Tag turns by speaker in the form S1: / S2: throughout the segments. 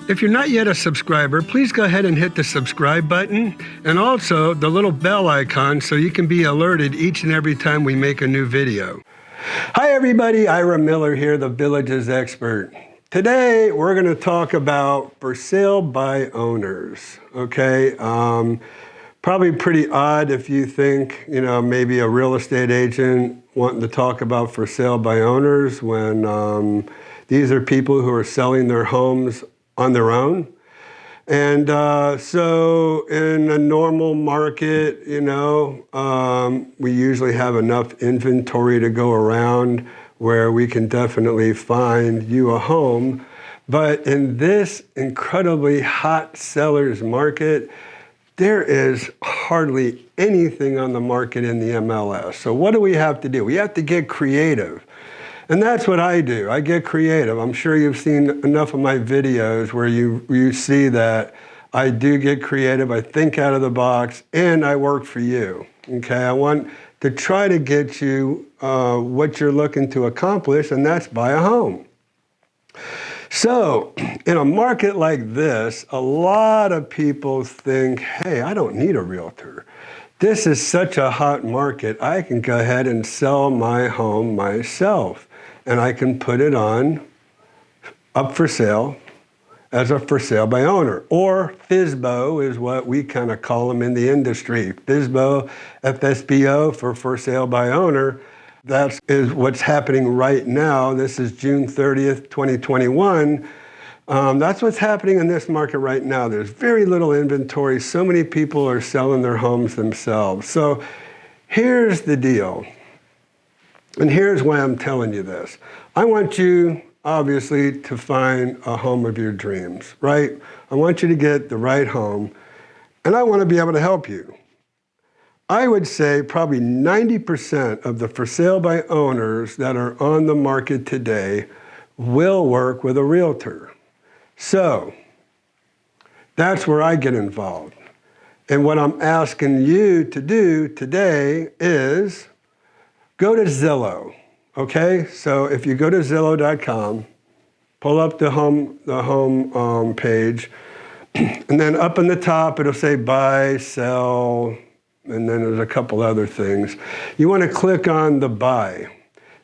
S1: If you're not yet a subscriber, please go ahead and hit the subscribe button and also the little bell icon so you can be alerted each and every time we make a new video. Hi everybody, Ira Miller here, the Villages Expert. Today we're going to talk about for sale by owners, okay? Probably pretty odd if you think, maybe a real estate agent wanting to talk about for sale by owners when these are people who are selling their homes on their own. And so in a normal market, we usually have enough inventory to go around where we can definitely find you a home. But in this incredibly hot seller's market, there is hardly anything on the market in the MLS. So what do we have to do? We have to get creative. And that's what I do. I get creative. I'm sure you've seen enough of my videos where you see that I do get creative, I think out of the box, and I work for you, okay? I want to try to get you what you're looking to accomplish, and that's buy a home. So in a market like this, a lot of people think, hey, I don't need a realtor. This is such a hot market, I can go ahead and sell my home myself. And I can put it on up for sale as a for sale by owner. Or FSBO is what we kind of call them in the industry. FSBO, FSBO for sale by owner. That is what's happening right now. This is June 30th, 2021. That's what's happening in this market right now. There's very little inventory. So many people are selling their homes themselves. So here's the deal. And here's why I'm telling you this. I want you, obviously, to find a home of your dreams, right? I want you to get the right home, and I want to be able to help you. I would say probably 90% of the for sale by owners that are on the market today will work with a realtor. So that's where I get involved. And what I'm asking you to do today is go to Zillow, okay? So if you go to Zillow.com, pull up the home page, and then up in the top it'll say buy, sell, and then there's a couple other things. You want to click on the buy,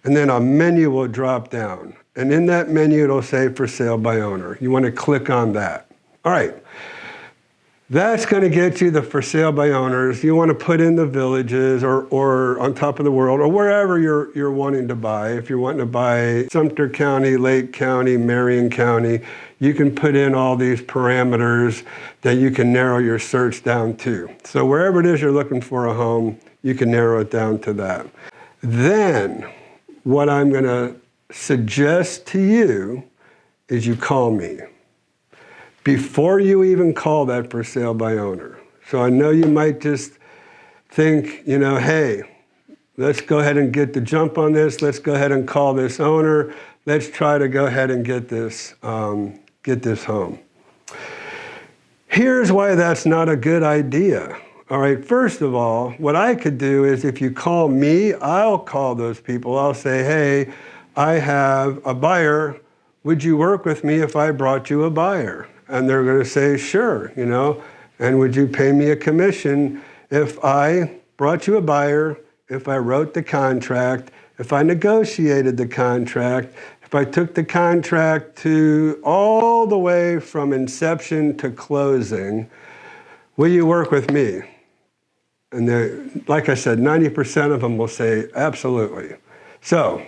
S1: and then a menu will drop down. And in that menu it'll say for sale by owner. You want to click on that. All right. That's going to get you the for sale by owners. You want to put in the villages or on top of the world or wherever you're wanting to buy. If you're wanting to buy Sumter County, Lake County, Marion County, you can put in all these parameters that you can narrow your search down to. So wherever it is you're looking for a home, you can narrow it down to that. Then what I'm going to suggest to you is you call me before you even call that for sale by owner. So I know you might just think, hey, let's go ahead and get the jump on this. Let's go ahead and call this owner. Let's try to go ahead and get this home. Here's why that's not a good idea. All right, first of all, what I could do is if you call me, I'll call those people. I'll say, hey, I have a buyer. Would you work with me if I brought you a buyer? And they're going to say, sure, and would you pay me a commission if I brought you a buyer, if I wrote the contract, if I negotiated the contract, if I took the contract to all the way from inception to closing, will you work with me? And like I said, 90% of them will say, absolutely. So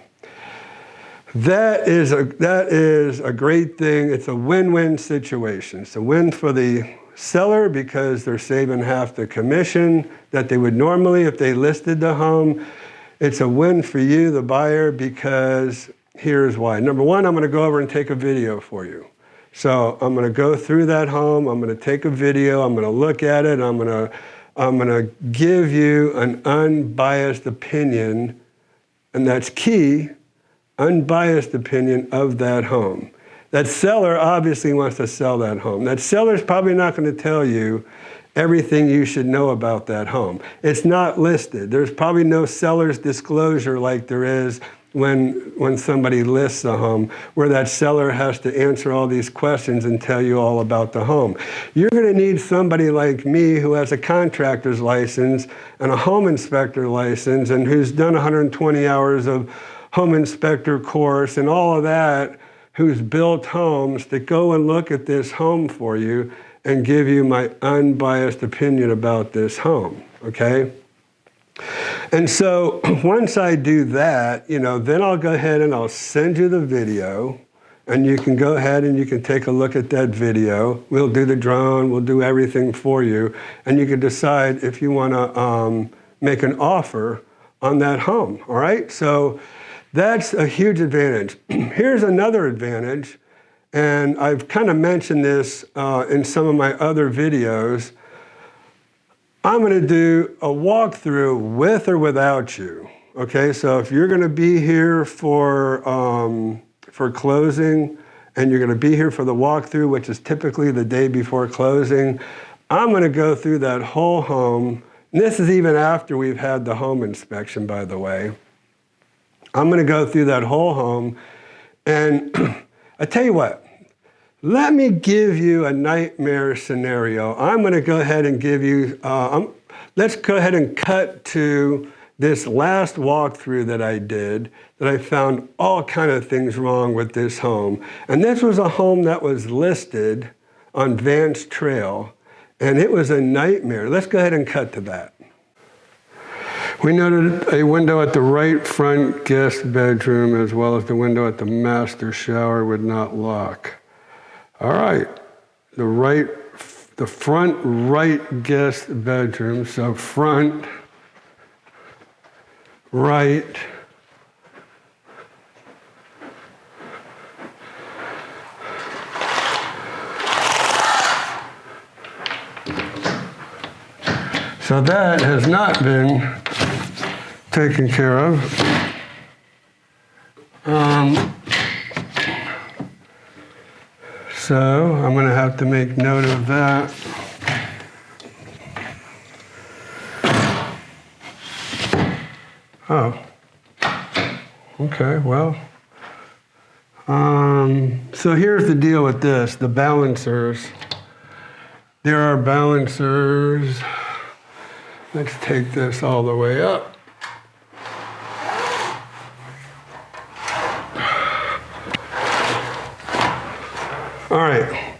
S1: that is a great thing. It's a win-win situation. It's a win for the seller because they're saving half the commission that they would normally if they listed the home. It's a win for you, the buyer, because here's why. Number one, I'm going to go over and take a video for you. So I'm going to go through that home. I'm going to take a video. I'm going to look at it. I'm going to give you an unbiased opinion, and that's key. Unbiased opinion of that home. That seller obviously wants to sell that home. That seller's probably not going to tell you everything you should know about that home. It's not listed. There's probably no seller's disclosure like there is when somebody lists a home, where that seller has to answer all these questions and tell you all about the home. You're going to need somebody like me who has a contractor's license and a home inspector license and who's done 120 hours of home inspector course and all of that, who's built homes, to go and look at this home for you and give you my unbiased opinion about this home, okay? And so once I do that, then I'll go ahead and I'll send you the video, and you can go ahead and you can take a look at that video. We'll do the drone, we'll do everything for you, and you can decide if you want to make an offer on that home, all right? So that's a huge advantage. Here's another advantage, and I've kind of mentioned this in some of my other videos. I'm going to do a walkthrough with or without you. Okay, so if you're going to be here for closing, and you're going to be here for the walkthrough, which is typically the day before closing, I'm going to go through that whole home. And this is even after we've had the home inspection, by the way. I'm going to go through that whole home, and I tell you what. Let me give you a nightmare scenario. I'm going to go ahead and give you, let's go ahead and cut to this last walkthrough that I did, that I found all kind of things wrong with this home. And this was a home that was listed on Vance Trail, and it was a nightmare. Let's go ahead and cut to that. We noted a window at the right front guest bedroom, as well as the window at the master shower would not lock. All right, the front right guest bedroom, so front, right, so that has not been taken care of. So I'm going to have to make note of that. Oh, okay, well. So here's the deal with this, the balancers. There are balancers. Let's take this all the way up. All right,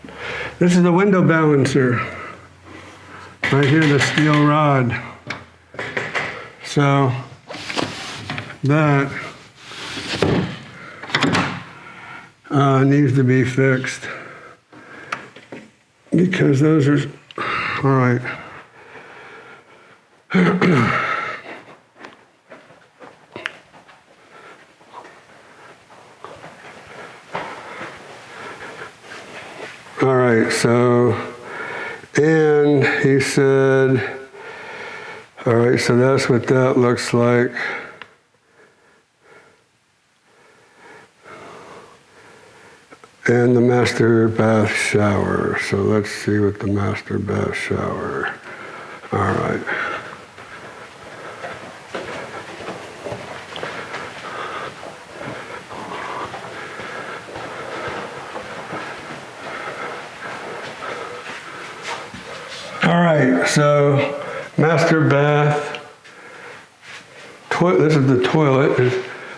S1: this is the window balancer. Right here, the steel rod. So that needs to be fixed because those are, all right. All right, so, and he said, all right, so that's what that looks like. And the master bath shower. So let's see what the master bath shower. All right. All right, so master bath. This is the toilet.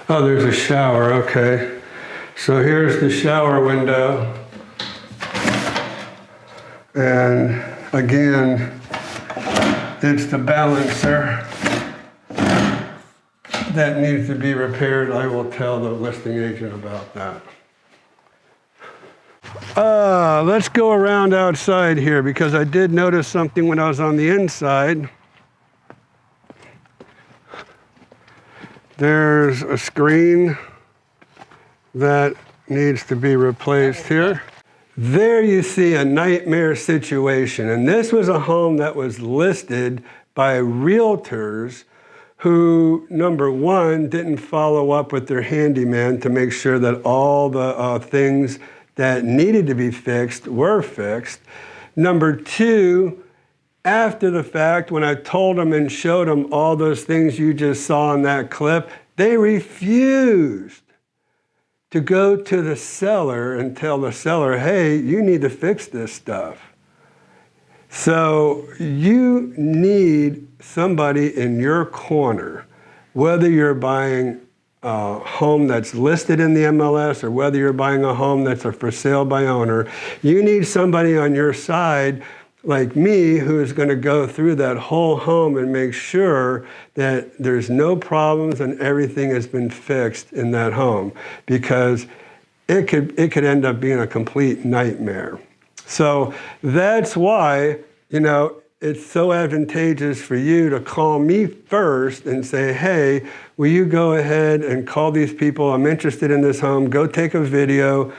S1: There's a shower, okay. So here's the shower window. And again, it's the balancer that needs to be repaired. I will tell the listing agent about that. Let's go around outside here because I did notice something when I was on the inside. There's a screen that needs to be replaced here. There you see a nightmare situation. And this was a home that was listed by realtors who, number one, didn't follow up with their handyman to make sure that all the things that needed to be fixed were fixed. Number two, after the fact, when I told them and showed them all those things you just saw in that clip, They refused to go to the seller and tell the seller, hey, you need to fix this stuff. So you need somebody in your corner, whether you're buying a home that's listed in the MLS or whether you're buying a home that's a for sale by owner, you need somebody on your side like me who is going to go through that whole home and make sure that there's no problems and everything has been fixed in that home, because it could end up being a complete nightmare. So that's why, it's so advantageous for you to call me first and say, hey, will you go ahead and call these people? I'm interested in this home. Go take a video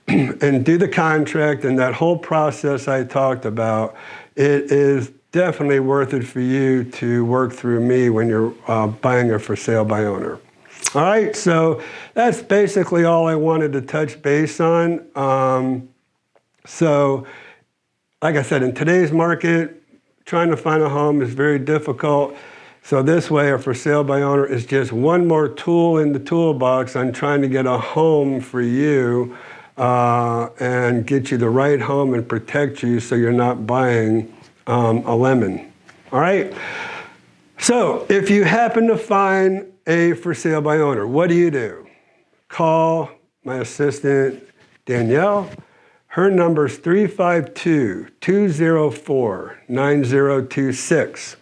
S1: and do the contract and that whole process I talked about. It is definitely worth it for you to work through me when you're buying a for sale by owner. All right, so that's basically all I wanted to touch base on. So, like I said, in today's market, trying to find a home is very difficult. So this way, a for sale by owner is just one more tool in the toolbox on trying to get a home for you and get you the right home and protect you so you're not buying a lemon. All right? So if you happen to find a for sale by owner, what do? Call my assistant, Danielle. Her number is 352-204-9026.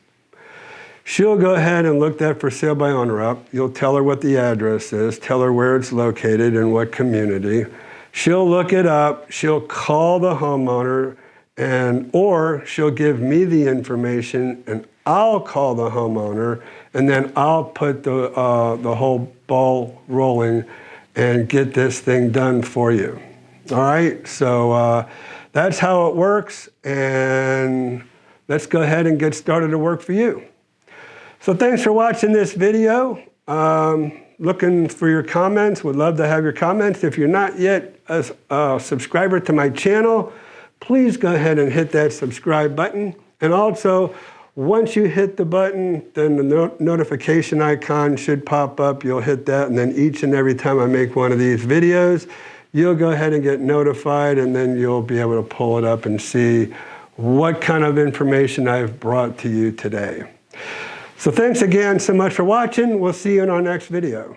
S1: She'll go ahead and look that for sale by owner up. You'll tell her what the address is, tell her where it's located and what community. She'll look it up, she'll call the homeowner, or she'll give me the information and I'll call the homeowner, and then I'll put the whole ball rolling and get this thing done for you. All right, so that's how it works, and let's go ahead and get started to work for you. So thanks for watching this video. Looking for your comments. Would love to have your comments. If you're not yet a subscriber to my channel, please go ahead and hit that subscribe button. And also, once you hit the button, then the notification icon should pop up. You'll hit that, and then each and every time I make one of these videos, you'll go ahead and get notified, and then you'll be able to pull it up and see what kind of information I've brought to you today. So thanks again so much for watching. We'll see you in our next video.